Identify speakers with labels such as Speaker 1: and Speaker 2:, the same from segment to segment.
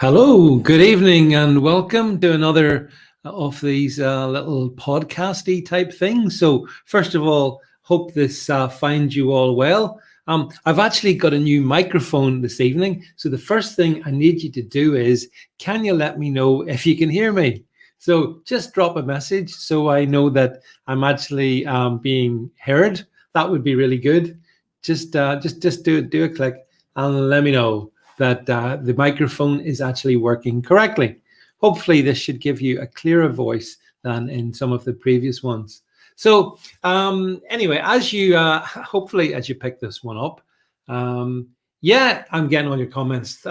Speaker 1: Hello, good evening, and welcome to another of these little podcasty type things. So, first of all, hope this finds you all well. I've actually got a new microphone this evening. So, the first thing I need you to do is, can you let me know if you can hear me? So, just drop a message so I know that I'm actually being heard. That would be really good. Just do a click and let me know that the microphone is actually working correctly. Hopefully, this should give you a clearer voice than in some of the previous ones. So anyway, as you hopefully as you pick this one up, yeah, I'm getting all your comments.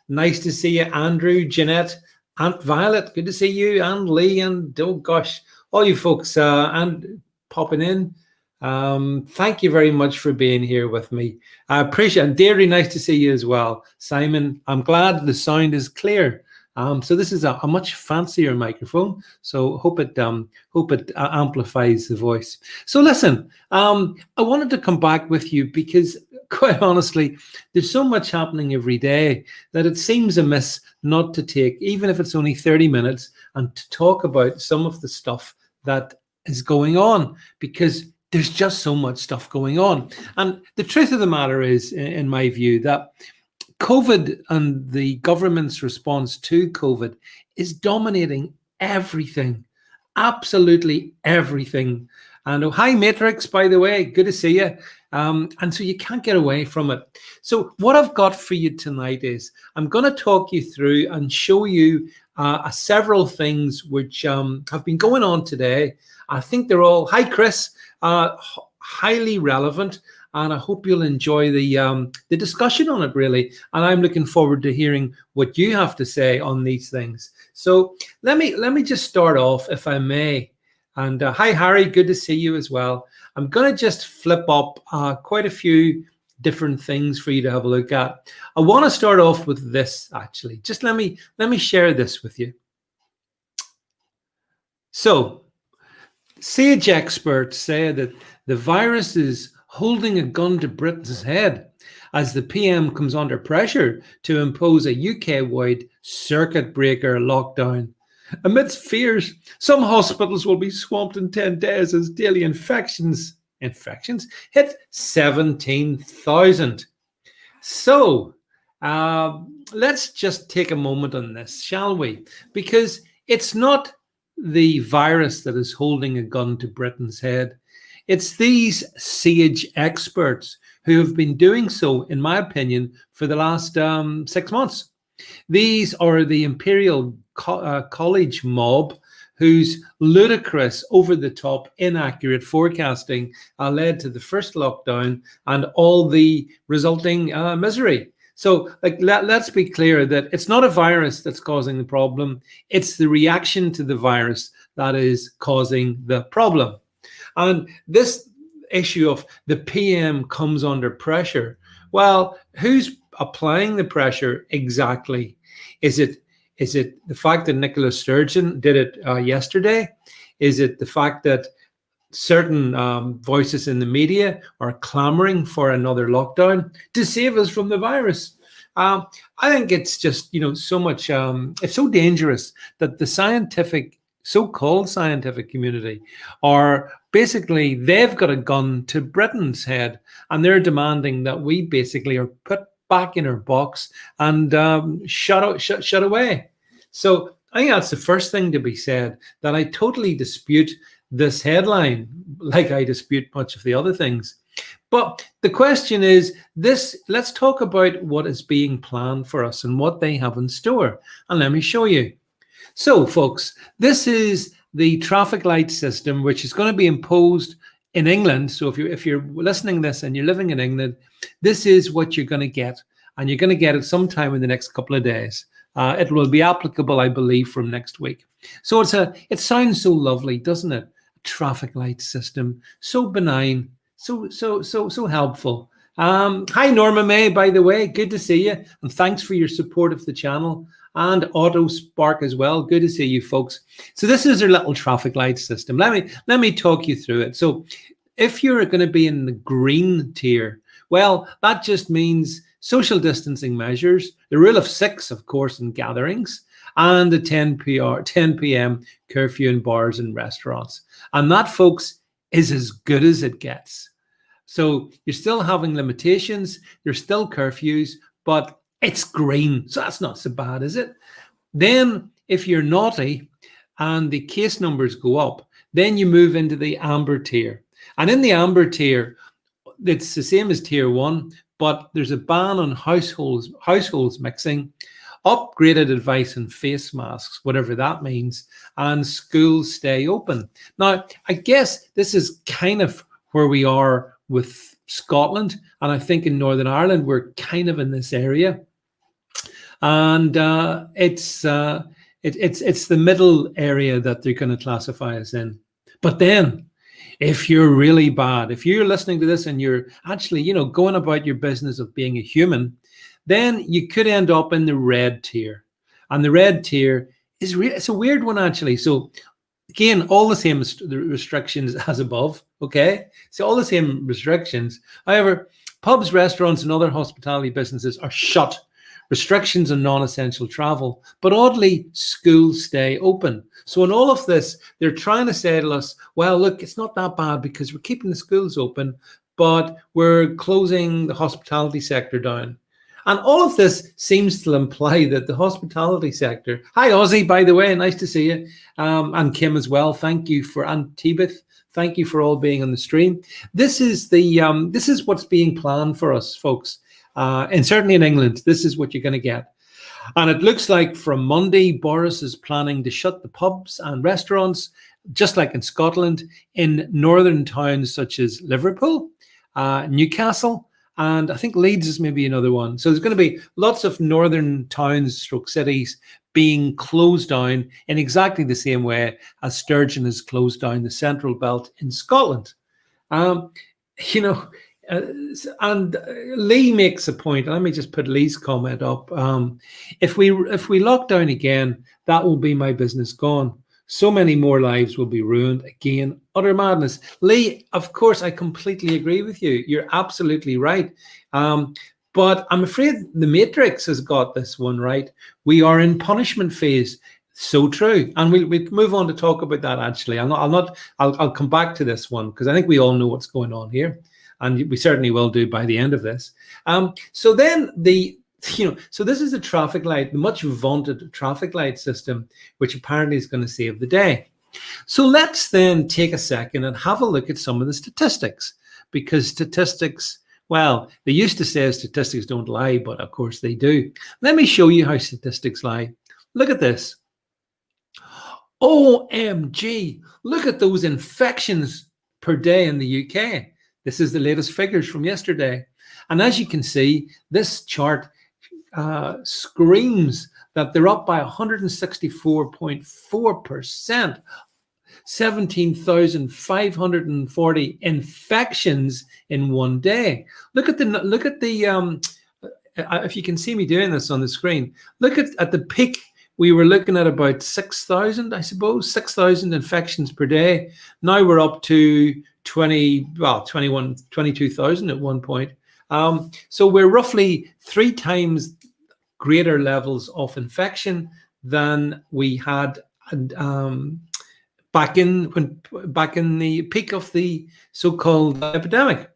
Speaker 1: Nice to see you, Andrew, Jeanette, Aunt Violet. Good to see you, and Lee, and oh gosh, all you folks and popping in. Thank you very much for being here with me. I appreciate it. And Deirdre, nice to see you as well. Simon, I'm glad the sound is clear. So this is a much fancier microphone. So hope it amplifies the voice. So listen, I wanted to come back with you because quite honestly, there's so much happening every day that it seems amiss not to take, even if it's only 30 minutes, and to talk about some of the stuff that is going on, because there's just so much stuff going on. And the truth of the matter is, in my view, that COVID and the government's response to COVID is dominating everything, absolutely everything. And oh, hi, Matrix, by the way, good to see you. And so you can't get away from it. So what I've got for you tonight is I'm going to talk you through and show you several things which have been going on today. I think they're all, hi, Chris, highly relevant, and I hope you'll enjoy the discussion on it, really. And I'm looking forward to hearing what you have to say on these things. So let me just start off, if I may. And hi, Harry, good to see you as well. I'm going to just flip up quite a few different things for you to have a look at. I want to start off with this, actually. Just let me share this with you. So, sage experts say that the virus is holding a gun to Britain's head as the PM comes under pressure to impose a UK-wide circuit breaker lockdown. Amidst fears, some hospitals will be swamped in 10 days as daily infections hit 17,000. So let's just take a moment on this, shall we? Because it's not the virus that is holding a gun to Britain's head. It's these sage experts who have been doing so, in my opinion, for the last 6 months. These are the Imperial College mob whose ludicrous, over-the-top, inaccurate forecasting led to the first lockdown and all the resulting misery. So let's be clear that it's not a virus that's causing the problem. It's the reaction to the virus that is causing the problem. And this issue of the PM comes under pressure. Well, who's applying the pressure exactly? Is it the fact that Nicola Sturgeon did it yesterday? Is it the fact that certain voices in the media are clamoring for another lockdown to save us from the virus? I think it's just, so much, it's so dangerous that the so-called scientific community are basically, they've got a gun to Britain's head and they're demanding that we basically are put back in our box and shut away. So I think that's the first thing to be said, that I totally dispute this headline, like I dispute much of the other things. But the question is this: let's talk about what is being planned for us and what they have in store. And let me show you. So, folks, this is the traffic light system, which is going to be imposed in England. So if you're listening to this and you're living in England, this is what you're going to get. And you're going to get it sometime in the next couple of days. It will be applicable, I believe, from next week. So it sounds so lovely, doesn't it? A traffic light system, so benign, so helpful. Hi, Norma May, by the way, good to see you. And thanks for your support of the channel. And Auto Spark as well. Good to see you, folks. So this is our little traffic light system. Let me talk you through it. So if you're going to be in the green tier, well, that just means social distancing measures, the rule of 6, of course, in gatherings, and the 10 p.m. curfew in bars and restaurants. And that, folks, is as good as it gets. So you're still having limitations, there's still curfews, but it's green. So that's not so bad, is it? Then if you're naughty and the case numbers go up, then you move into the amber tier. And in the amber tier, it's the same as tier 1, but there's a ban on households mixing, upgraded advice on face masks, whatever that means, and schools stay open. Now, I guess this is kind of where we are with Scotland, and I think in Northern Ireland we're kind of in this area, and it's the middle area that they're going to classify us in. But then, if you're really bad, if you're listening to this and you're actually, going about your business of being a human, then you could end up in the red tier, and the red tier is it's a weird one actually. So again, all the same restrictions as above, okay? So all the same restrictions. However, pubs, restaurants, and other hospitality businesses are shut. Restrictions on non-essential travel. But oddly, schools stay open. So in all of this, they're trying to say to us, well, look, it's not that bad because we're keeping the schools open, but we're closing the hospitality sector down. And all of this seems to imply that the hospitality sector, hi Ozzy, by the way, nice to see you, and Kim as well. Thank you and Tibeth, thank you for all being on the stream. This is what's being planned for us, folks, and certainly in England, this is what you're going to get. And it looks like from Monday, Boris is planning to shut the pubs and restaurants, just like in Scotland, in northern towns such as Liverpool, Newcastle, and I think Leeds is maybe another one. So there's going to be lots of northern towns, cities being closed down in exactly the same way as Sturgeon has closed down the Central Belt in Scotland. And Lee makes a point. Let me just put Lee's comment up. If we lock down again, that will be my business gone. So many more lives will be ruined. Again, utter madness. Lee, of course, I completely agree with you. You're absolutely right. But I'm afraid the Matrix has got this one right. We are in punishment phase. So true. And we'll move on to talk about that, actually. I'll come back to this one because I think we all know what's going on here. And we certainly will do by the end of this. So then so this is a traffic light, the much vaunted traffic light system, which apparently is going to save the day. So let's then take a second and have a look at some of the statistics, because statistics, well, they used to say statistics don't lie, but of course they do. Let me show you how statistics lie. Look at this. OMG, look at those infections per day in the UK. This is the latest figures from yesterday. And as you can see, this chart screams that they're up by 164.4%, 17,540 infections in one day. Look at the if you can see me doing this on the screen, look at the peak. We were looking at about 6,000, I suppose, 6,000 infections per day. Now we're up to 22,000 at one point. So we're roughly 3 times greater levels of infection than we had back in the peak of the so-called epidemic.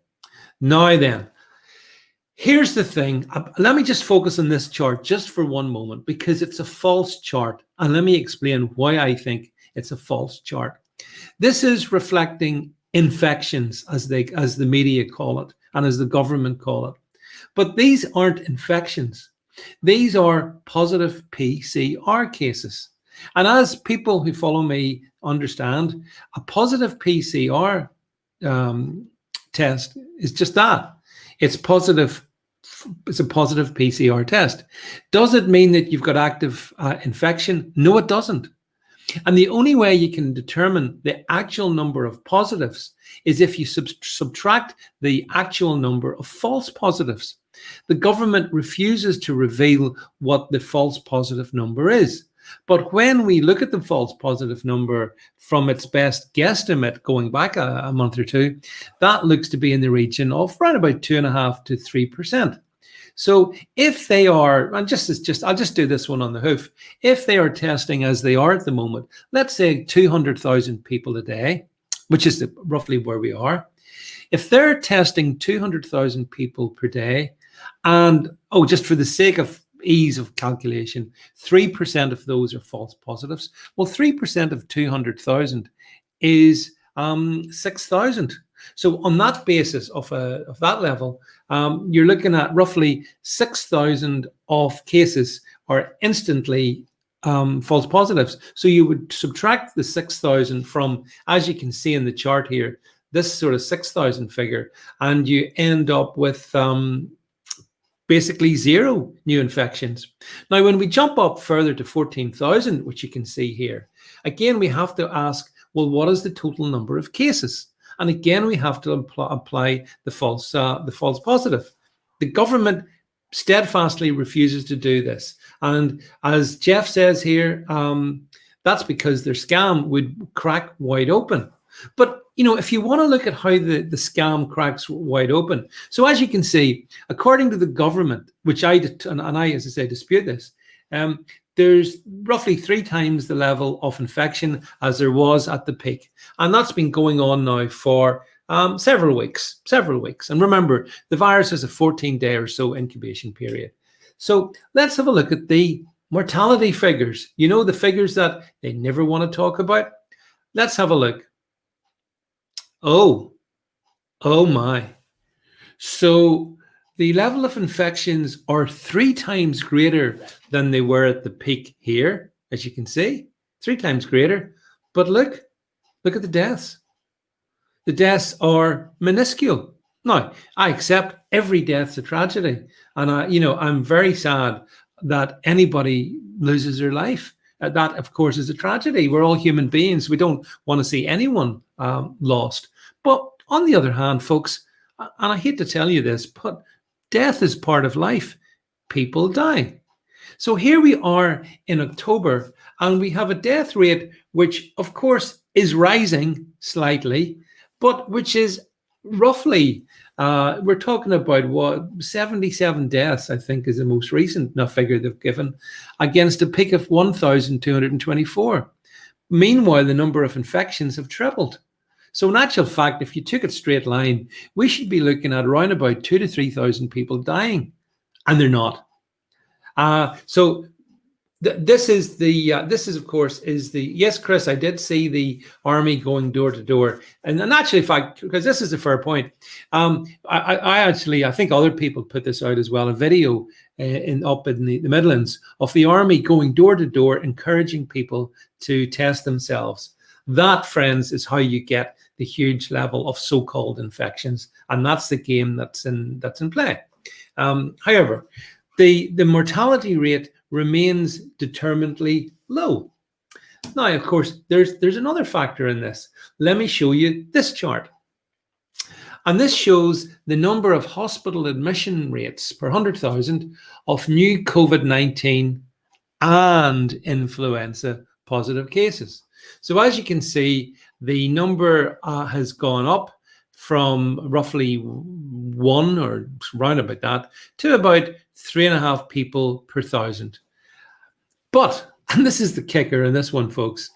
Speaker 1: Now then, here's the thing. Let me just focus on this chart just for one moment, because it's a false chart, and let me explain why I think it's a false chart. This is reflecting infections, as the media call it, and as the government call it. But these aren't infections. These are positive PCR cases. And as people who follow me understand, a positive PCR test is just that. It's positive. It's a positive PCR test. Does it mean that you've got active infection? No, it doesn't. And the only way you can determine the actual number of positives is if you subtract the actual number of false positives. The government refuses to reveal what the false positive number is. But when we look at the false positive number from its best guesstimate going back a month or two, that looks to be in the region of around about 2.5% to 3%. So if they are, and I'll just do this one on the hoof. If they are testing as they are at the moment, let's say 200,000 people a day, which is roughly where we are. If they're testing 200,000 people per day, and just for the sake of ease of calculation, 3% of those are false positives. Well, 3% of 200,000 is 6,000. So on that basis of that level, you're looking at roughly 6,000 of cases are instantly false positives. So you would subtract the 6,000 from, as you can see in the chart here, this sort of 6,000 figure, and you end up with basically 0 new infections. Now, when we jump up further to 14,000, which you can see here, again, we have to ask, well, what is the total number of cases? And again, we have to apply the false positive. The government steadfastly refuses to do this. And as Jeff says here, that's because their scam would crack wide open. But if you want to look at how the scam cracks wide open, so as you can see, according to the government, which I, as I say, dispute this, there's roughly 3 times the level of infection as there was at the peak. And that's been going on now for several weeks. And remember, the virus has a 14-day or so incubation period. So let's have a look at the mortality figures. The figures that they never want to talk about. Let's have a look. Oh my. So the level of infections are 3 times greater than they were at the peak here, as you can see, 3 times greater. But look at the deaths. The deaths are minuscule. Now, I accept every death's a tragedy. And I'm very sad that anybody loses their life. That, of course, is a tragedy. We're all human beings. We don't want to see anyone lost. But on the other hand, folks, and I hate to tell you this, but death is part of life. People die. So here we are in October, and we have a death rate, which, of course, is rising slightly, but which is roughly, we're talking about 77 deaths, I think, is the most recent figure they've given, against a peak of 1,224. Meanwhile, the number of infections have tripled. So in actual fact, if you took it straight line, we should be looking at around about 2,000 to 3,000 people dying, and they're not. So this is of course yes, Chris, I did see the army going door to door, and actually, in fact, because this is a fair point, I think other people put this out as well, a video up in the Midlands of the army going door to door, encouraging people to test themselves. That, friends, is how you get the huge level of so-called infections, and that's the game that's in play. However, the mortality rate remains determinedly low. Now, of course, there's another factor in this. Let me show you this chart. And this shows the number of hospital admission rates per 100,000 of new COVID-19 and influenza positive cases. So as you can see, the number has gone up from roughly 1 or round about that to about 3.5 people per 1,000. But, and this is the kicker in this one, folks,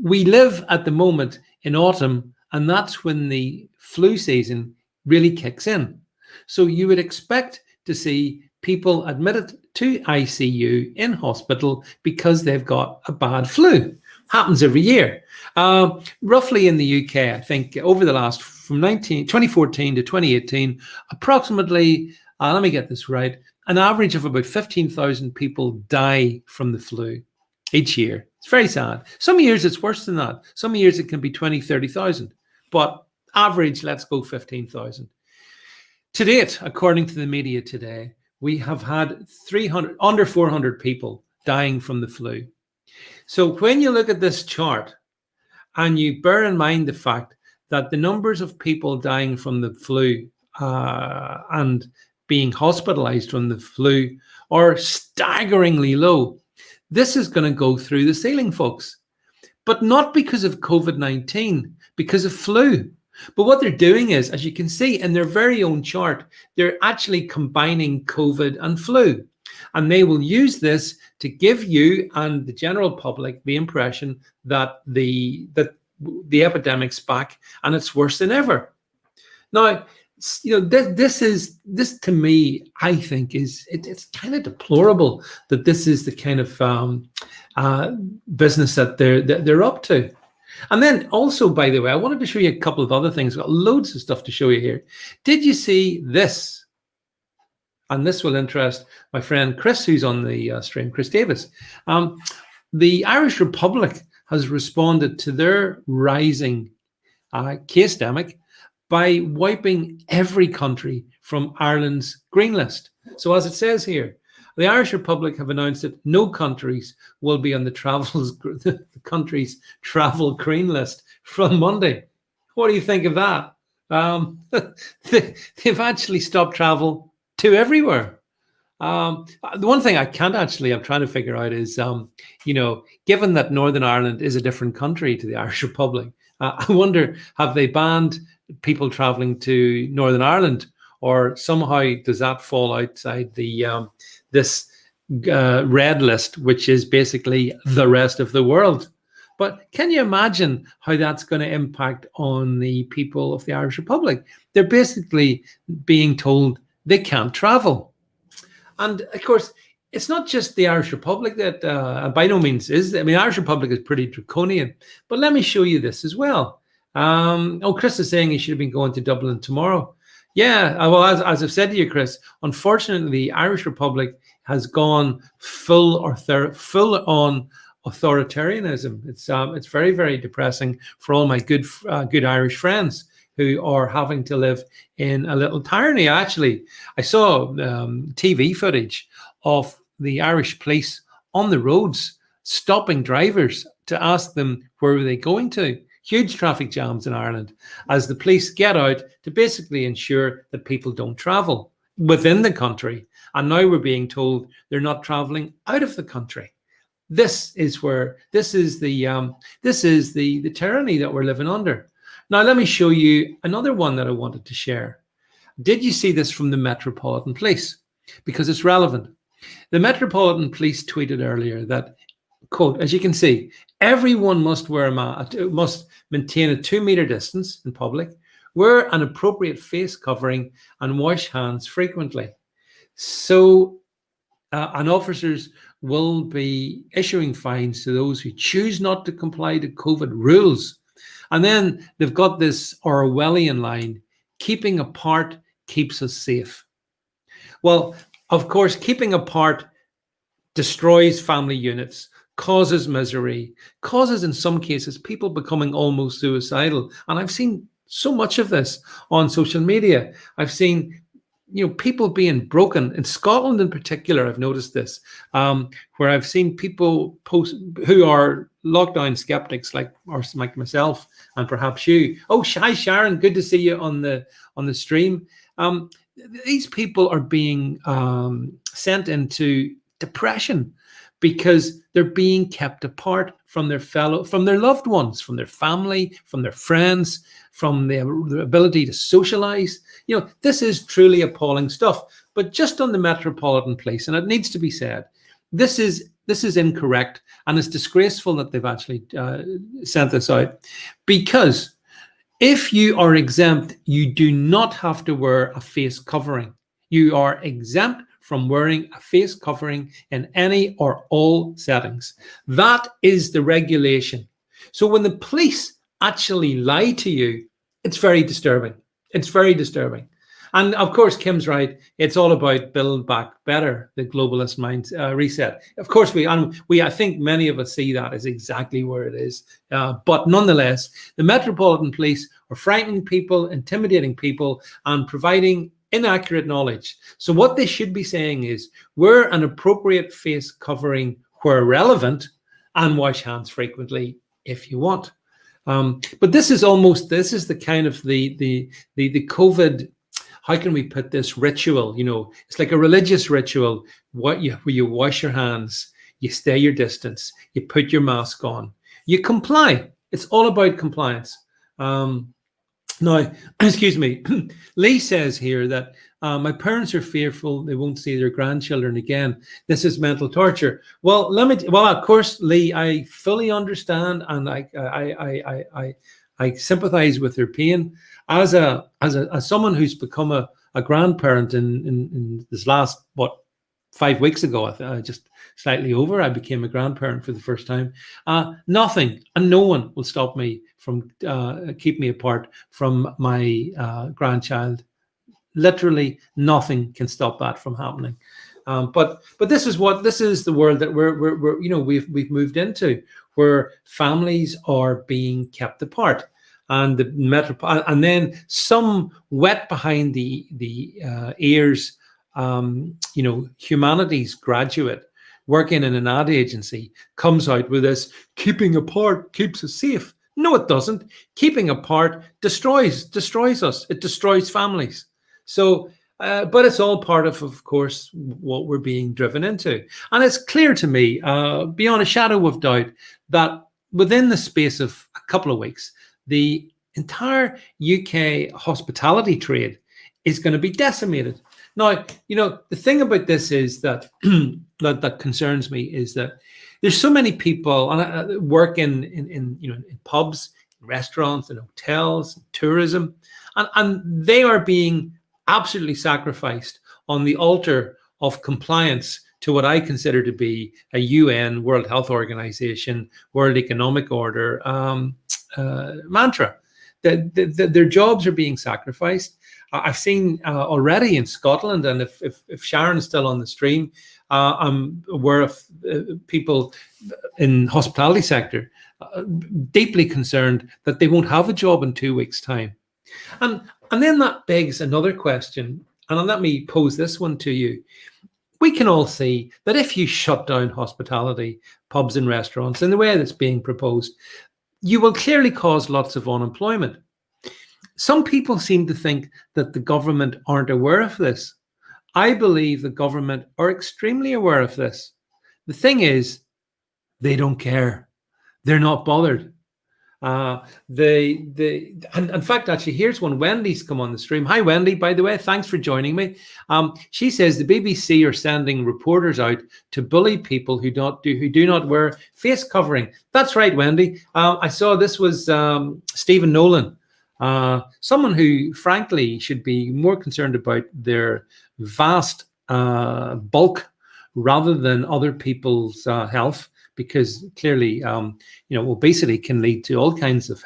Speaker 1: we live at the moment in autumn, and that's when the flu season really kicks in. So you would expect to see people admitted to ICU in hospital because they've got a bad flu. Happens every year. Roughly in the UK, I think over the last, from 2014 to 2018, approximately, let me get this right, an average of about 15,000 people die from the flu each year. It's very sad. Some years it's worse than that. Some years it can be 20, 30,000. But average, let's go 15,000. To date, according to the media today, we have had under 400 people dying from the flu. So when you look at this chart and you bear in mind the fact that the numbers of people dying from the flu and being hospitalized from the flu are staggeringly low, this is going to go through the ceiling, folks. But not because of COVID-19, because of flu. But what they're doing is, as you can see in their very own chart, they're actually combining COVID and flu. And they will use this to give you and the general public the impression that the epidemic's back and it's worse than ever. Now, this to me, I think it's kind of deplorable that this is the kind of business that they're up to. And then also, by the way, I wanted to show you a couple of other things. I've got loads of stuff to show you here. Did you see this? And this will interest my friend Chris, who's on the stream, Chris Davis. The Irish Republic has responded to their rising case-demic by wiping every country from Ireland's green list. So as it says here, the Irish Republic have announced that no countries will be on the country's travel green list from Monday. What do you think of that? They've actually stopped travel to everywhere. The one thing I'm trying to figure out is, given that Northern Ireland is a different country to the Irish Republic, I wonder, have they banned people traveling to Northern Ireland, or somehow does that fall outside the this red list, which is basically the rest of the world? But can you imagine how that's going to impact on the people of the Irish Republic? They're basically being told they can't travel. And of course, it's not just the Irish Republic that by no means is. I mean, the Irish Republic is pretty draconian. But let me show you this as well. Chris is saying he should have been going to Dublin tomorrow. Yeah, well, as I've said to you, Chris, unfortunately, the Irish Republic has gone full on authoritarianism. It's very, very depressing for all my good Irish friends who are having to live in a little tyranny. Actually, I saw TV footage of the Irish police on the roads stopping drivers to ask them where were they going to. Huge traffic jams in Ireland as the police get out to basically ensure that people don't travel within the country. And now we're being told they're not traveling out of the country. This is the tyranny that we're living under. Now, let me show you another one that I wanted to share. Did you see this from the Metropolitan Police? Because it's relevant. The Metropolitan Police tweeted earlier that, quote, as you can see, everyone must must maintain a 2-meter distance in public, wear an appropriate face covering, and wash hands frequently. So, and officers will be issuing fines to those who choose not to comply to COVID rules. And then they've got this Orwellian line, keeping apart keeps us safe. Well, of course, keeping apart destroys family units, causes misery, causes in some cases people becoming almost suicidal. And I've seen so much of this on social media. I've seen people being broken in Scotland in particular. I've noticed this, where I've seen people post who are lockdown skeptics like myself and perhaps you. Oh, hi Sharon, good to see you on the stream. These people are being sent into depression because they're being kept apart from their loved ones, from their family, from their friends, from their ability to socialize. This is truly appalling stuff. But just on the Metropolitan Police, and it needs to be said, this is incorrect, and it's disgraceful that they've actually sent this out, because if you are exempt, you do not have to wear a face covering. You are exempt from wearing a face covering in any or all settings. That is the regulation. So when the police actually lie to you, it's very disturbing. It's very disturbing. And of course, Kim's right. It's all about build back better, the globalist mind reset. Of course, I think many of us see that as exactly where it is. But nonetheless, the Metropolitan Police are frightening people, intimidating people, and providing inaccurate knowledge. So what they should be saying is wear an appropriate face covering where relevant and wash hands frequently if you want. But this is the kind of the COVID, how can we put this ritual? It's like a religious ritual. Where you wash your hands, you stay your distance, you put your mask on, you comply. It's all about compliance. Now, excuse me, Lee says here that my parents are fearful they won't see their grandchildren again. This is mental torture. Well, well, of course, Lee, I fully understand, and I sympathise with their pain. As someone who's become a grandparent in this last 5 weeks ago, just slightly over, I became a grandparent for the first time. Nothing and no one will stop me from keep me apart from my grandchild. Literally nothing can stop that from happening. But this is the world that we've moved into, where families are being kept apart, and and then some wet behind the ears, humanities graduate working in an ad agency comes out with this: keeping apart keeps us safe. No, it doesn't. Keeping apart destroys us. It destroys families. So, but it's all part of course, what we're being driven into. And it's clear to me, beyond a shadow of doubt, that within the space of a couple of weeks, the entire UK hospitality trade is going to be decimated. Now, the thing about this is that that concerns me is that there's so many people and work in pubs, restaurants, and hotels, and tourism, and they are being absolutely sacrificed on the altar of compliance to what I consider to be a UN, World Health Organization, World Economic Order mantra. Their jobs are being sacrificed. I've seen already in Scotland, and if Sharon's still on the stream, I'm aware of people in hospitality sector deeply concerned that they won't have a job in 2 weeks' time. And then that begs another question, and let me pose this one to you. We can all see that if you shut down hospitality, pubs and restaurants in the way that's being proposed, you will clearly cause lots of unemployment. Some people seem to think that the government aren't aware of this. I believe the government are extremely aware of this. The thing is, they don't care. They're not bothered. And in fact, actually, here's one. Wendy's come on the stream. Hi, Wendy, by the way, thanks for joining me. She says the BBC are sending reporters out to bully people who do not wear face covering. That's right, Wendy. I saw this was Stephen Nolan, someone who, frankly, should be more concerned about their vast bulk rather than other people's health. Because clearly, obesity can lead to all kinds of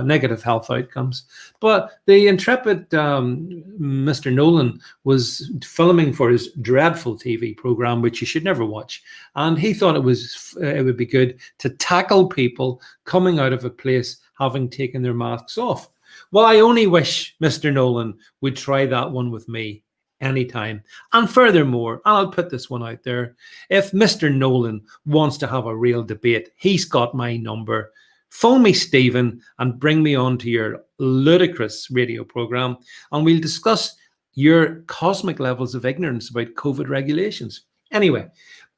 Speaker 1: negative health outcomes. But the intrepid Mr. Nolan was filming for his dreadful TV program, which you should never watch. And he thought it would be good to tackle people coming out of a place having taken their masks off. Well, I only wish Mr. Nolan would try that one with me anytime. And furthermore, and I'll put this one out there, if Mr. Nolan wants to have a real debate, he's got my number. Phone me, Stephen, and bring me on to your ludicrous radio program, and we'll discuss your cosmic levels of ignorance about COVID regulations. Anyway,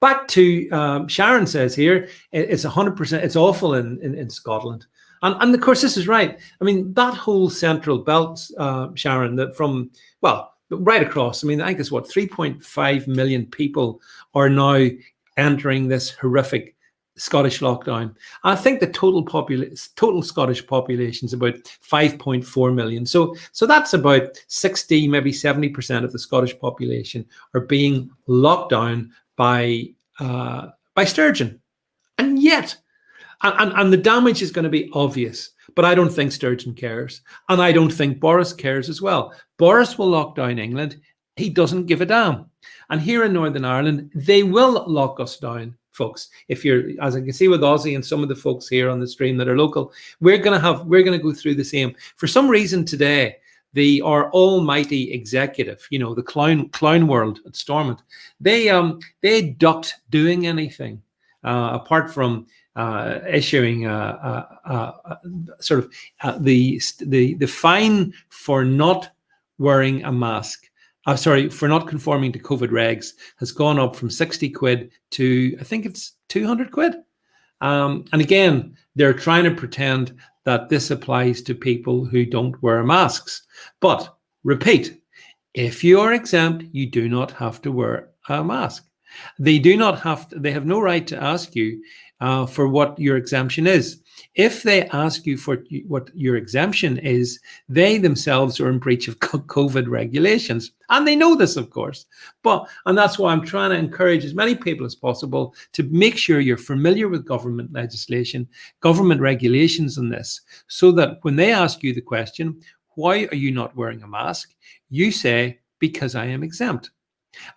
Speaker 1: back to Sharon says here, it's 100%, it's awful in Scotland. And of course, this is right. I mean, that whole central belt, Sharon, that from, right across, I mean, I think it's 3.5 million people are now entering this horrific Scottish lockdown. I think the total Scottish population is about 5.4 million. So that's about 60, maybe 70% of the Scottish population are being locked down by Sturgeon. And yet, and the damage is going to be obvious. But I don't think Sturgeon cares. And I don't think Boris cares as well. Boris will lock down England. He doesn't give a damn. And here in Northern Ireland, they will lock us down, folks. If you're, as I can see with Ozzy and some of the folks here on the stream that are local, we're going to go through the same. For some reason today, our almighty executive, the clown world at Stormont, they ducked doing anything apart from issuing the fine for not wearing a mask. For not conforming to COVID regs has gone up from 60 quid to, I think it's 200 quid. And again, they're trying to pretend that this applies to people who don't wear masks. But repeat, if you are exempt, you do not have to wear a mask. They do not have to, they have no right to ask you for what your exemption is. If they ask you for what your exemption is, they themselves are in breach of COVID regulations. And they know this, of course. And that's why I'm trying to encourage as many people as possible to make sure you're familiar with government legislation, government regulations on this, so that when they ask you the question, why are you not wearing a mask? You say, because I am exempt.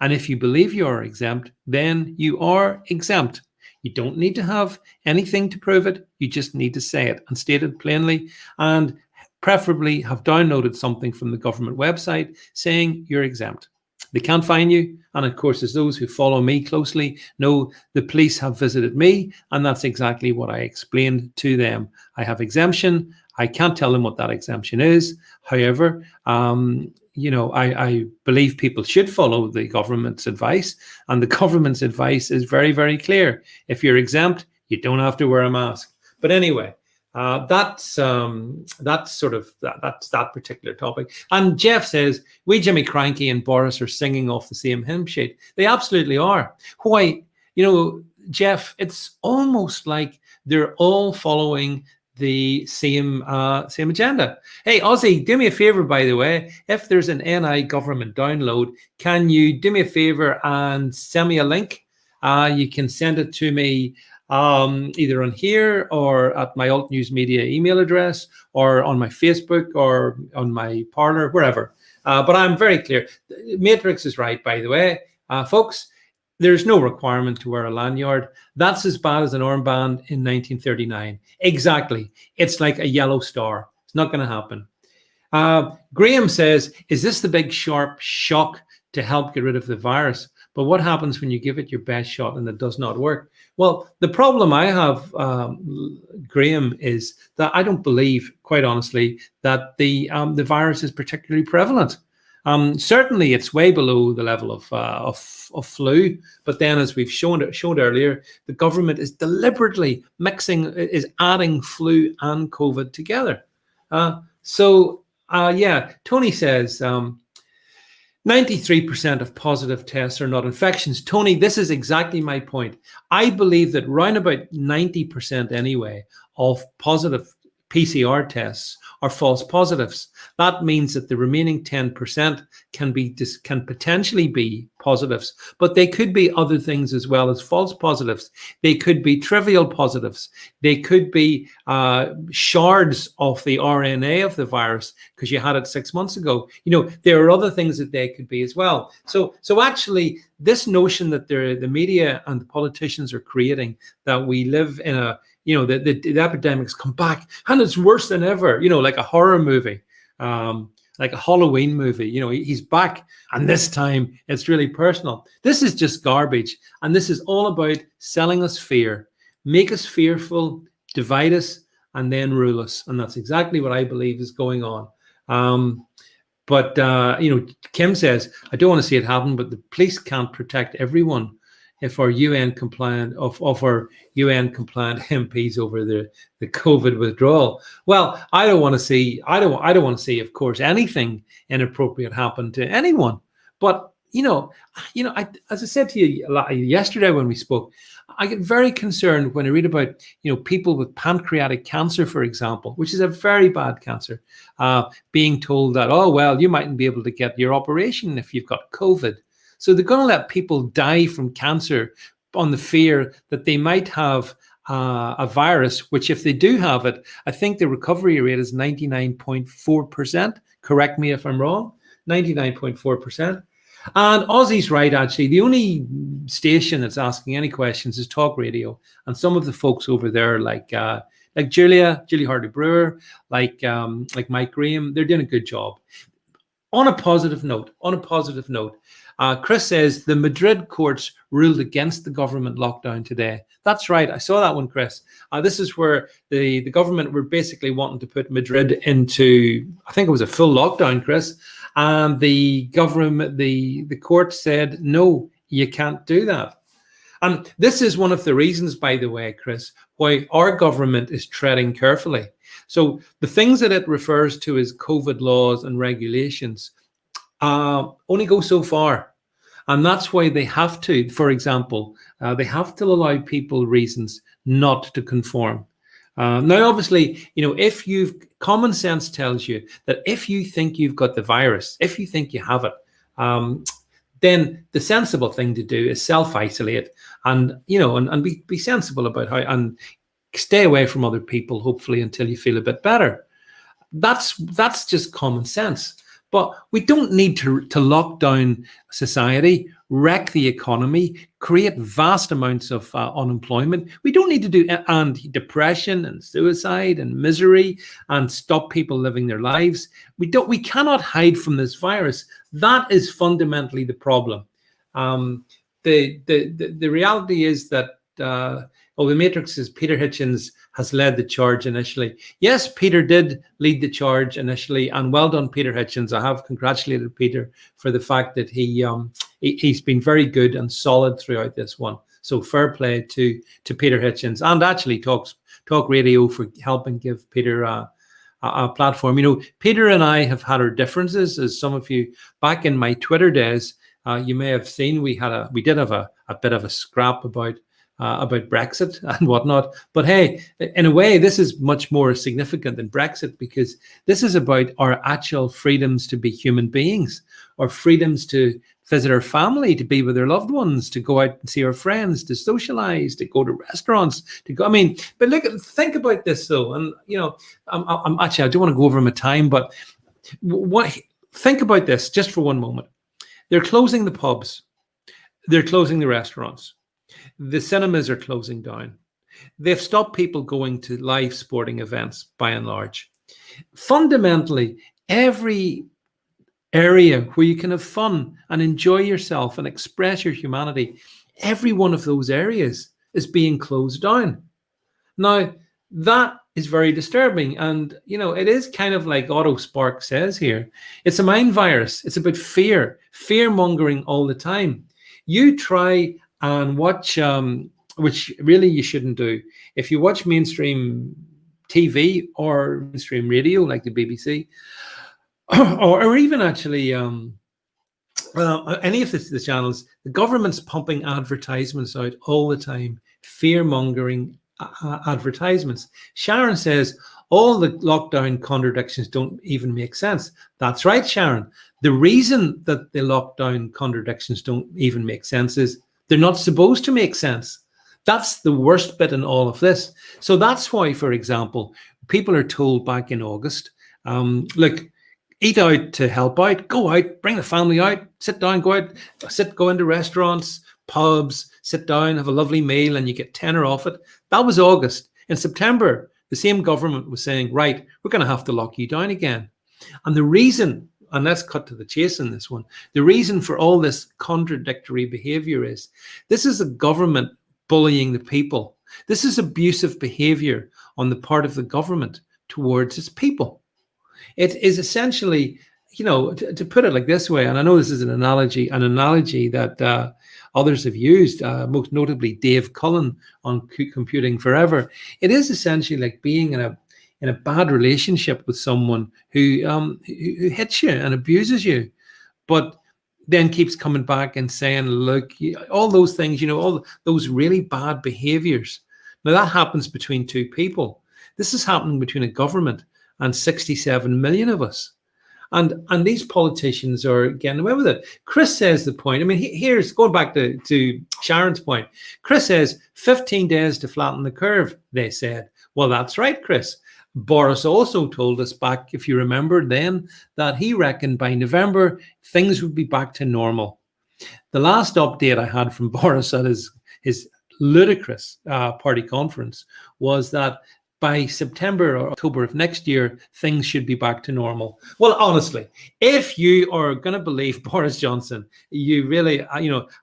Speaker 1: And if you believe you are exempt, then you are exempt. You don't need to have anything to prove it. You just need to say it and state it plainly, and preferably have downloaded something from the government website saying you're exempt. They can't fine you. And of course, as those who follow me closely know, the police have visited me, and that's exactly what I explained to them. I have exemption. I can't tell them what that exemption is. However, I believe people should follow the government's advice, and the government's advice is very, very clear. If you're exempt, you don't have to wear a mask. But anyway, that's that particular topic. And Jeff says, we Jimmy Cranky and Boris are singing off the same hymn sheet. They absolutely are. Why, Jeff, it's almost like they're all following the same agenda. Hey, Ozzy, do me a favor, by the way. If there's an NI government download, can you do me a favor and send me a link? You can send it to me either on here or at my Alt News Media email address, or on my Facebook, or on my Parler, wherever. But I'm very clear. Matrix is right, by the way. Folks, there's no requirement to wear a lanyard. That's as bad as an armband in 1939. Exactly. It's like a yellow star. It's not going to happen. Graham says, is this the big sharp shock to help get rid of the virus? But what happens when you give it your best shot and it does not work? Well, the problem I have, Graham, is that I don't believe, quite honestly, that the virus is particularly prevalent. Certainly, it's way below the level of flu. But then, as we've showed earlier, the government is deliberately adding flu and COVID together. Tony says 93% of positive tests are not infections. Tony, this is exactly my point. I believe that round about 90% anyway of positive PCR tests are false positives. That means that the remaining 10% can potentially be positives, but they could be other things as well as false positives. They could be trivial positives. They could be shards of the RNA of the virus because you had it 6 months ago. There are other things that they could be as well. So actually, this notion that the media and the politicians are creating, that we live in a the epidemics come back and it's worse than ever, like a horror movie, like a Halloween movie, he's back and this time it's really personal. This is just garbage. And this is all about selling us fear, make us fearful, divide us, and then rule us. And that's exactly what I believe is going on. Kim says, I don't want to see it happen, but the police can't protect everyone. If our UN compliant our UN compliant MPs over the COVID withdrawal. Well, I don't want to see, of course, anything inappropriate happen to anyone. But as I said to you yesterday when we spoke, I get very concerned when I read about people with pancreatic cancer, for example, which is a very bad cancer, being told that, oh well, you mightn't be able to get your operation if you've got COVID. So they're going to let people die from cancer on the fear that they might have a virus, which if they do have it, I think the recovery rate is 99.4%. Correct me if I'm wrong, 99.4%. And Ozzy's right, actually. The only station that's asking any questions is Talk Radio. And some of the folks over there, like Julie Hartley Brewer, like Mike Graham, they're doing a good job. On a positive note, Chris says the Madrid courts ruled against the government lockdown today. That's right. I saw that one, Chris. This is where the government were basically wanting to put Madrid into, I think it was a full lockdown, Chris. And the government, the court said, no, you can't do that. And this is one of the reasons, by the way, Chris, why our government is treading carefully. So the things that it refers to as COVID laws and regulations only go so far. And that's why they have to, for example, they have to allow people reasons not to conform. Now, obviously, if you've common sense tells you that if you think you've got the virus, if you think you have it, then the sensible thing to do is self-isolate and, and be sensible about how, and stay away from other people, hopefully, until you feel a bit better. That's just common sense. But we don't need to lock down society, wreck the economy, create vast amounts of unemployment. We don't need to do and depression and suicide and misery and stop people living their lives. We cannot hide from this virus. That is fundamentally the problem. The reality is that the Matrix says Peter Hitchens has led the charge initially. Yes, Peter did lead the charge initially, and well done, Peter Hitchens. I have congratulated Peter for the fact that he's been very good and solid throughout this one. So fair play to Peter Hitchens, and actually Talk Radio for helping give Peter a platform. Peter and I have had our differences, as some of you back in my Twitter days, you may have seen. We did have a bit of a scrap about Brexit and whatnot. But hey, in a way, this is much more significant than Brexit, because this is about our actual freedoms to be human beings, our freedoms to visit our family, to be with our loved ones, to go out and see our friends, to socialize, to go to restaurants, but think about this though. And, I'm actually, I don't want to go over my time, but think about this just for one moment. They're closing the pubs. They're closing the restaurants. The cinemas are closing down. They've stopped people going to live sporting events, by and large. Fundamentally, every area where you can have fun and enjoy yourself and express your humanity, every one of those areas is being closed down. Now, that is very disturbing. And, it is kind of like Otto Spark says here. It's a mind virus. It's about fear-mongering all the time. You try and watch, which really you shouldn't do. If you watch mainstream TV or mainstream radio like the BBC, or even actually any of the channels, the government's pumping advertisements out all the time, fear-mongering advertisements. Sharon says all the lockdown contradictions don't even make sense. That's right, Sharon. The reason that the lockdown contradictions don't even make sense is they're not supposed to make sense. That's the worst bit in all of this. So that's why, for example, people are told back in August, look, eat out to help out, go out, bring the family out, sit down, go out, go into restaurants, pubs, sit down, have a lovely meal, and you get tenner off it. That was August. In September, the same government was saying, right, we're going to have to lock you down again. And the reason, and let's cut to the chase in this one, the reason for all this contradictory behavior is this is a government bullying the people. This is abusive behavior on the part of the government towards its people. It is essentially, to put it like this way, and I know this is an analogy that others have used, most notably Dave Cullen on Computing Forever. It is essentially like being in a bad relationship with someone who hits you and abuses you, but then keeps coming back and saying, look, all those things, all those really bad behaviors. Now that happens between two people. This is happening between a government and 67 million of us. And these politicians are getting away with it. Chris says the point. Here's going back to Sharon's point. Chris says 15 days to flatten the curve, they said. Well, that's right, Chris. Boris also told us back, if you remember then, that he reckoned by November, things would be back to normal. The last update I had from Boris at his ludicrous party conference was that by September or October of next year, things should be back to normal. Well, honestly, if you are going to believe Boris Johnson, you really,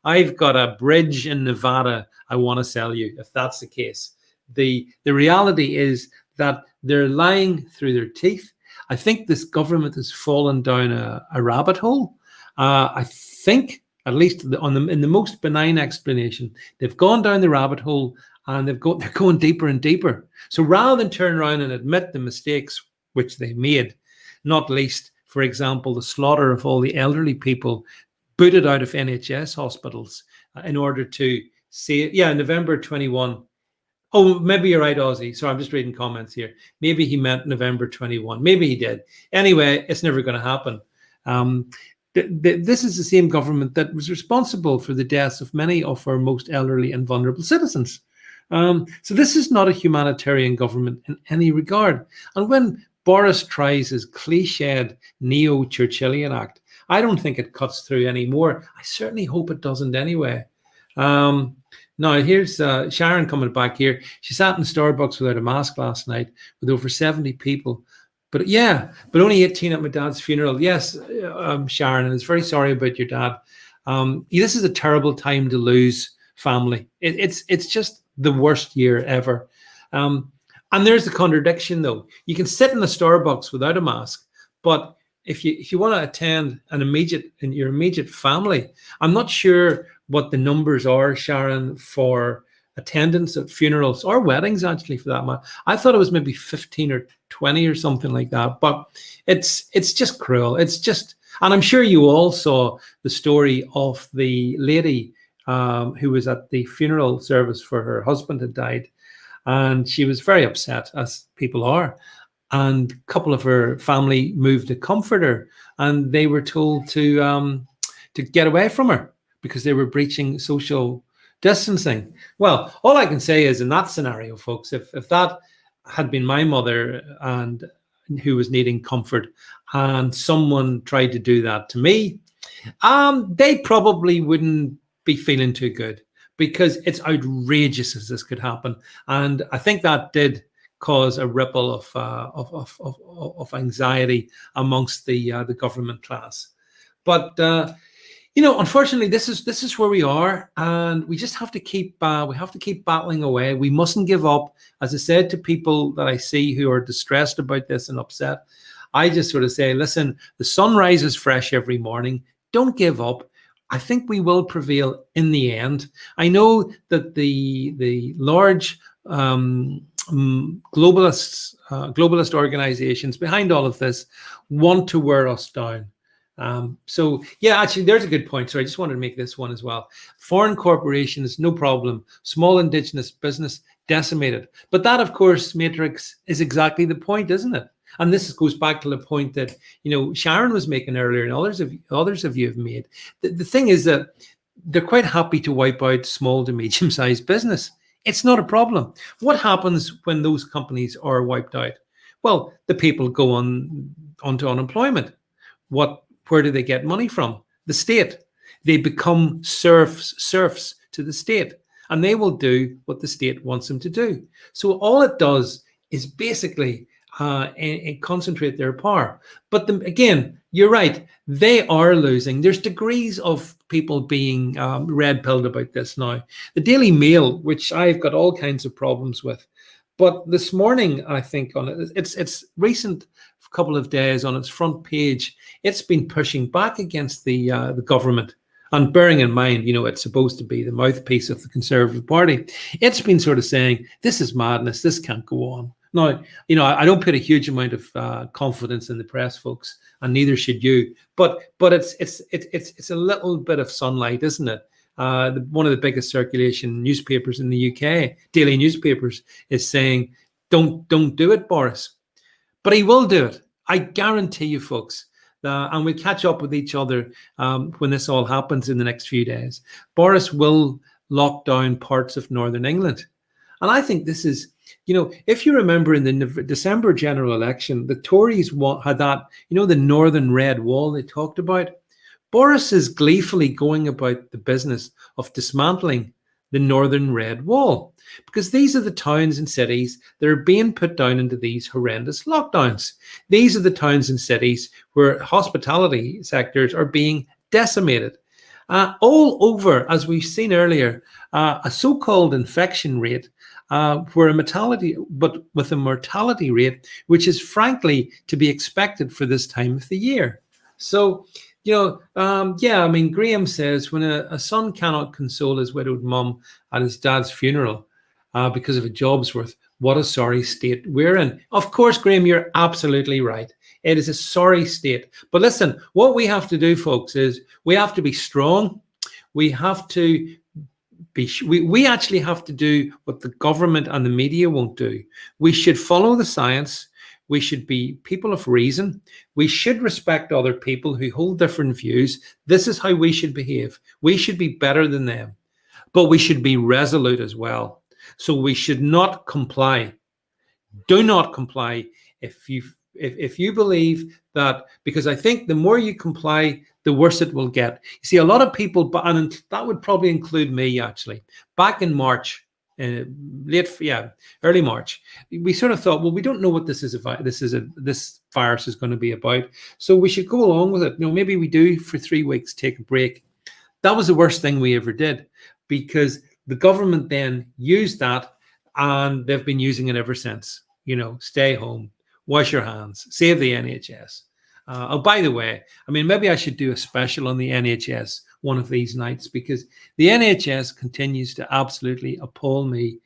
Speaker 1: I've got a bridge in Nevada I want to sell you, if that's the case. The reality is that they're lying through their teeth. I think this government has fallen down a rabbit hole. I think at least in the most benign explanation. They've gone down the rabbit hole and they're going deeper and deeper. So rather than turn around and admit the mistakes which they made, not least, for example, the slaughter of all the elderly people booted out of NHS hospitals in order to say, November 21. Oh, maybe you're right, Ozzy. So I'm just reading comments here. Maybe he meant November 21. Maybe he did. Anyway, it's never going to happen. This is the same government that was responsible for the deaths of many of our most elderly and vulnerable citizens. So this is not a humanitarian government in any regard. And when Boris tries his cliched neo-Churchillian act, I don't think it cuts through anymore. I certainly hope it doesn't anyway. Now, here's Sharon coming back here. She sat in Starbucks without a mask last night with over 70 people. But only 18 at my dad's funeral. Yes, Sharon, and it's very sorry about your dad. This is a terrible time to lose family. It's just the worst year ever. And there's the contradiction, though. You can sit in a Starbucks without a mask, but if you want to attend your immediate family, I'm not sure what the numbers are, Sharon, for attendance at funerals or weddings, actually, for that matter. I thought it was maybe 15 or 20 or something like that, but it's just cruel. It's just, and I'm sure you all saw the story of the lady who was at the funeral service for her husband had died, and she was very upset, as people are. And a couple of her family moved to comfort her, and they were told to get away from her because they were breaching social distancing. Well, all I can say is in that scenario, folks, if that had been my mother and who was needing comfort and someone tried to do that to me, they probably wouldn't be feeling too good, because it's outrageous as this could happen. And I think that did cause a ripple of anxiety amongst the government class. But unfortunately, this is where we are, and we just have to keep battling away. We mustn't give up. As I said to people that I see who are distressed about this and upset, I just sort of say, listen, the sun rises fresh every morning. Don't give up. I think we will prevail in the end. I know that the large globalist organizations behind all of this want to wear us down. Actually, there's a good point. So I just wanted to make this one as well. Foreign corporations, no problem. Small indigenous business decimated. But that, of course, Matrix, is exactly the point, isn't it? And this goes back to the point that Sharon was making earlier, and others of you have made. The thing is that they're quite happy to wipe out small to medium-sized business. It's not a problem. What happens when those companies are wiped out? Well, the people go onto unemployment. Where do they get money from? The state. They become serfs to the state, and they will do what the state wants them to do. So all it does is basically concentrate their power. But again, you're right. They are losing. There's degrees of people being red-pilled about this now. The Daily Mail, which I've got all kinds of problems with, but this morning, I think on it's recent couple of days on its front page, it's been pushing back against the government. And bearing in mind, it's supposed to be the mouthpiece of the Conservative Party. It's been sort of saying, this is madness. This can't go on. Now, I don't put a huge amount of confidence in the press, folks, and neither should you. But it's a little bit of sunlight, isn't it? One of the biggest circulation newspapers in the UK, daily newspapers, is saying, don't do it, Boris. But he will do it. I guarantee you, folks. And we'll catch up with each other when this all happens in the next few days. Boris will lock down parts of Northern England. And I think this is, if you remember in the December general election, the Tories had that, the Northern Red Wall they talked about. Boris is gleefully going about the business of dismantling the Northern Red Wall, because these are the towns and cities that are being put down into these horrendous lockdowns. These are the towns and cities where hospitality sectors are being decimated. All over, as we've seen earlier, a so-called infection rate, with a mortality rate, which is frankly to be expected for this time of the year. So Yeah, I mean, Graham says when a son cannot console his widowed mum at his dad's funeral because of a job's worth, what a sorry state we're in. Of course, Graham, you're absolutely right. It is a sorry state. But listen, what we have to do, folks, is we have to be strong. We have to we actually have to do what the government and the media won't do. We should follow the science. We should be people of reason. We should respect other people who hold different views. This is how we should behave. We should be better than them, but we should be resolute as well. So we should not comply. Do not comply if you believe that, because I think the more you comply, the worse it will get. You see, a lot of people, and that would probably include me actually, back in March, early March, we sort of thought, well, we don't know what this virus is going to be about, so we should go along with it. Maybe we do for 3 weeks, take a break. That was the worst thing we ever did, because the government then used that, and they've been using it ever since. Stay home, wash your hands, save the NHS. By the way, I mean, maybe I should do a special on the NHS one of these nights, because the NHS continues to absolutely appall me.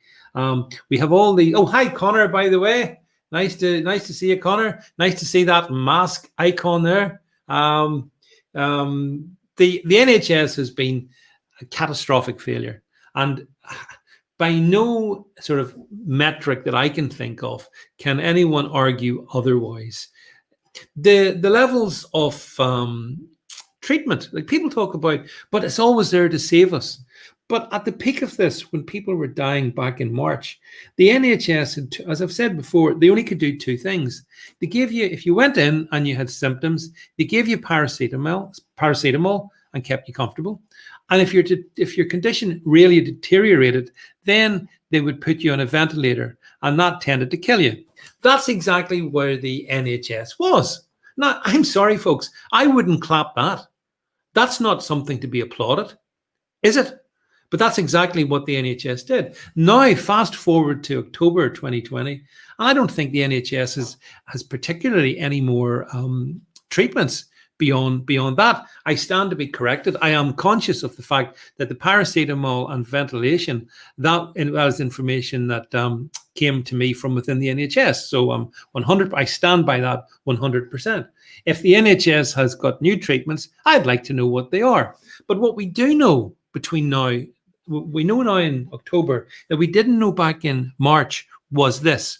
Speaker 1: We have all the, hi Connor, by the way, nice to see you, Connor. Nice to see that mask icon there. The NHS has been a catastrophic failure, and by no sort of metric that I can think of can anyone argue otherwise. The levels of treatment, like people talk about, but it's always there to save us. But at the peak of this, when people were dying back in March, the NHS, as I've said before, they only could do 2 things. They gave you, if you went in and you had symptoms, they gave you paracetamol and kept you comfortable. And if your condition really deteriorated, then they would put you on a ventilator, and that tended to kill you. That's exactly where the NHS was. Now, I'm sorry, folks, I wouldn't clap that. That's not something to be applauded, is it? But that's exactly what the NHS did. Now, fast forward to October 2020, and I don't think the NHS has particularly any more treatments beyond that. I stand to be corrected. I am conscious of the fact that the paracetamol and ventilation, that is information that came to me from within the NHS. So 100. I stand by that 100%. If the NHS has got new treatments, I'd like to know what they are. But what we do know between now, we know now in October, that we didn't know back in March, was this.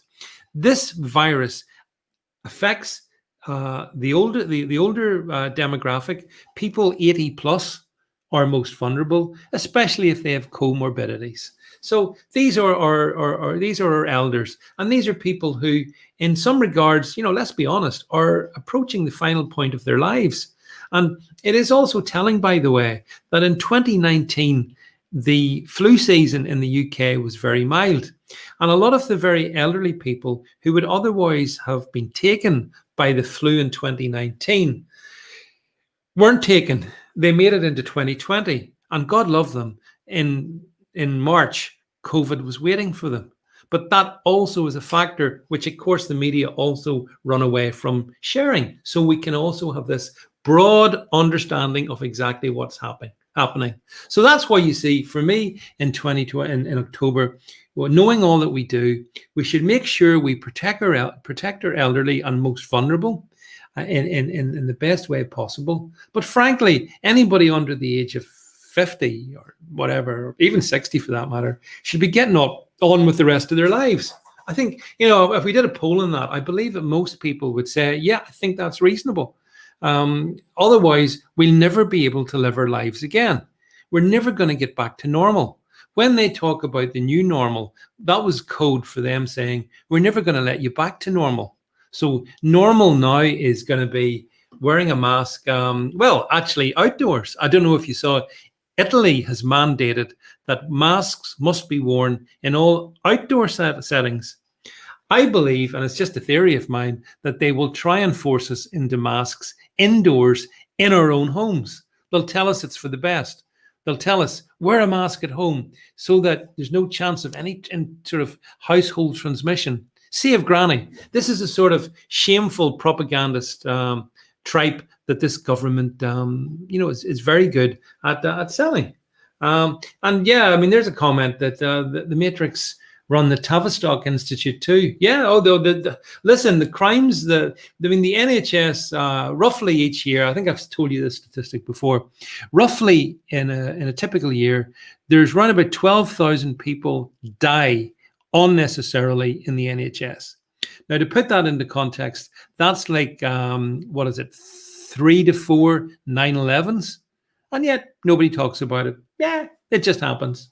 Speaker 1: This virus affects the older demographic. People 80 plus are most vulnerable, especially if they have comorbidities. So these are our elders, and these are people who, in some regards, let's be honest, are approaching the final point of their lives. And it is also telling, by the way, that in 2019, the flu season in the UK was very mild. And a lot of the very elderly people who would otherwise have been taken by the flu in 2019 weren't taken. They made it into 2020. And God love them. In March, COVID was waiting for them. But that also is a factor which, of course, the media also run away from sharing. So we can also have this broad understanding of exactly what's happening. So that's why you see, for me, in October, well, knowing all that we do, we should make sure we protect our elderly and most vulnerable in the best way possible. But frankly, anybody under the age of 50 or whatever, or even 60 for that matter, should be getting on with the rest of their lives. I think, if we did a poll on that, I believe that most people would say, yeah, I think that's reasonable. Otherwise, we'll never be able to live our lives again. We're never going to get back to normal. When they talk about the new normal, that was code for them saying, we're never going to let you back to normal. So normal now is going to be wearing a mask, actually outdoors. I don't know if you saw, Italy has mandated that masks must be worn in all outdoor settings. I believe, and it's just a theory of mine, that they will try and force us into masks indoors in our own homes. They'll tell us it's for the best. They'll tell us wear a mask at home so that there's no chance of any sort of household transmission. Save Granny. This is a sort of shameful propagandist tripe that this government, is very good at selling. And yeah, I mean, there's a comment that the Matrix run the Tavistock Institute too. Yeah, although listen, the crimes, the NHS roughly each year, I think I've told you this statistic before, roughly in a typical year, there's around about 12,000 people die unnecessarily in the NHS. Now, to put that into context, that's like, 3 to 4 9/11s, and yet nobody talks about it. Yeah, it just happens.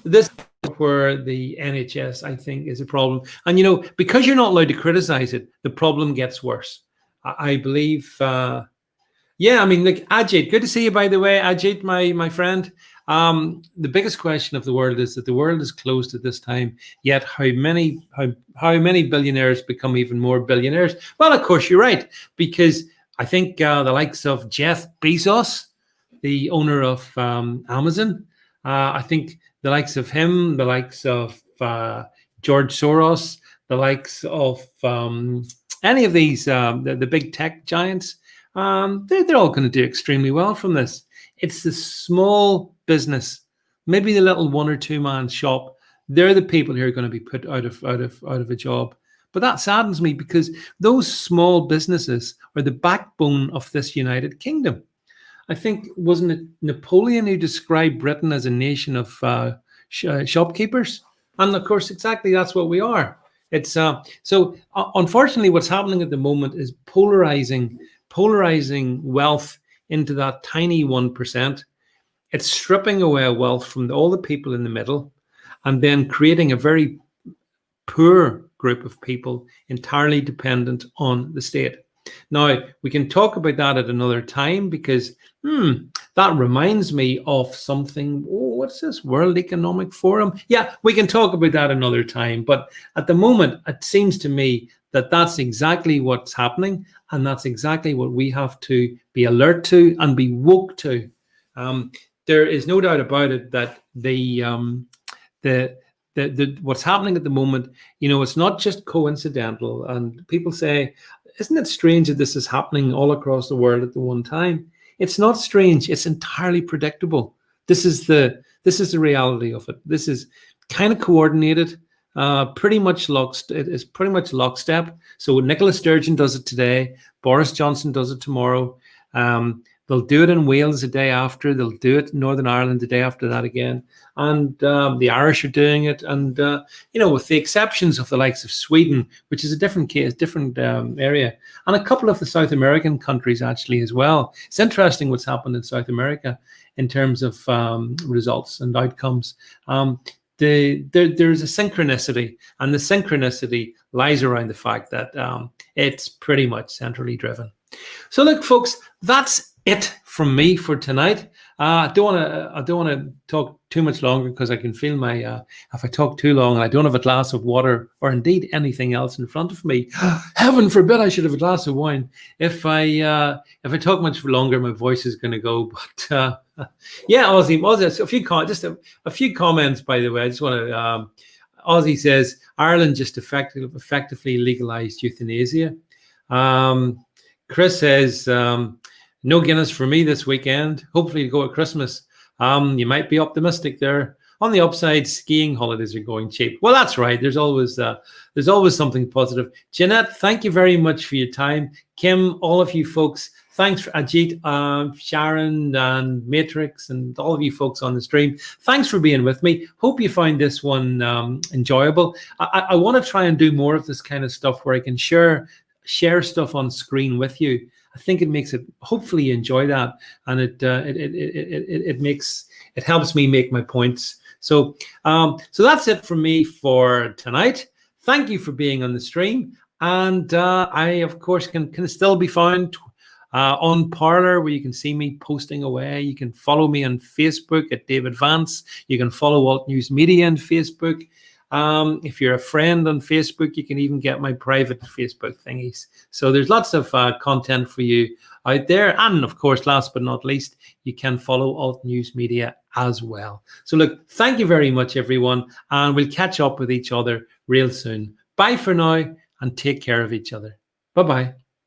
Speaker 1: This where the NHS, I think, is a problem. And, because you're not allowed to criticize it, the problem gets worse. I believe, yeah, I mean, look, Ajit, good to see you, by the way, Ajit, my friend. The biggest question of the world is that the world is closed at this time, yet how many billionaires become even more billionaires? Well, of course, you're right, because I think the likes of Jeff Bezos, the owner of Amazon, I think the likes of him, the likes of George Soros, the likes of any of these, the big tech giants, they're all going to do extremely well from this. It's the small business, maybe the little 1 or 2 man shop. They're the people who are going to be put out of a job. But that saddens me, because those small businesses are the backbone of this United Kingdom. I think, wasn't it Napoleon who described Britain as a nation of shopkeepers? And of course, exactly that's what we are. It's so unfortunately, what's happening at the moment is polarizing wealth into that tiny 1%. It's stripping away wealth from all the people in the middle, and then creating a very poor group of people entirely dependent on the state. Now, we can talk about that at another time, because that reminds me of something. Oh, what's this? World Economic Forum? Yeah, we can talk about that another time. But at the moment, it seems to me that that's exactly what's happening, and that's exactly what we have to be alert to and be woke to. There is no doubt about it that the what's happening at the moment, it's not just coincidental. And people say, isn't it strange that this is happening all across the world at the one time? It's not strange. It's entirely predictable. This is the reality of it. This is kind of coordinated, pretty much lockstep. So Nicola Sturgeon does it today. Boris Johnson does it tomorrow. They'll do it in Wales the day after. They'll do it in Northern Ireland the day after that again. And the Irish are doing it. And, with the exceptions of the likes of Sweden, which is a different case, different area, and a couple of the South American countries actually as well. It's interesting what's happened in South America in terms of results and outcomes. There's a synchronicity, and the synchronicity lies around the fact that it's pretty much centrally driven. So look, folks, that's it from me for tonight. I don't want to talk too much longer, because I can feel my if I talk too long and I don't have a glass of water or indeed anything else in front of me, heaven forbid I should have a glass of wine. If I talk much longer, my voice is going to go. But yeah, Aussie, a few comments, by the way. I just want to. Aussie says Ireland just effectively legalized euthanasia. Chris says, no Guinness for me this weekend. Hopefully to go at Christmas. You might be optimistic there. On the upside, skiing holidays are going cheap. Well, that's right. There's always something positive. Jeanette, thank you very much for your time. Kim, all of you folks, thanks for Ajit, Sharon, and Matrix, and all of you folks on the stream. Thanks for being with me. Hope you find this one enjoyable. I want to try and do more of this kind of stuff where I can share stuff on screen with you. I think it makes it, hopefully you enjoy that, and it helps me make my points. So that's it from me for tonight. Thank you for being on the stream, and I of course can still be found on Parler, where you can see me posting away. You can follow me on Facebook at David Vance. You can follow Alt News Media on Facebook. If you're a friend on Facebook, you can even get my private Facebook thingies. So there's lots of content for you out there. And of course, last but not least, you can follow Alt News Media as well. So look, thank you very much, everyone. And we'll catch up with each other real soon. Bye for now, and take care of each other. Bye-bye.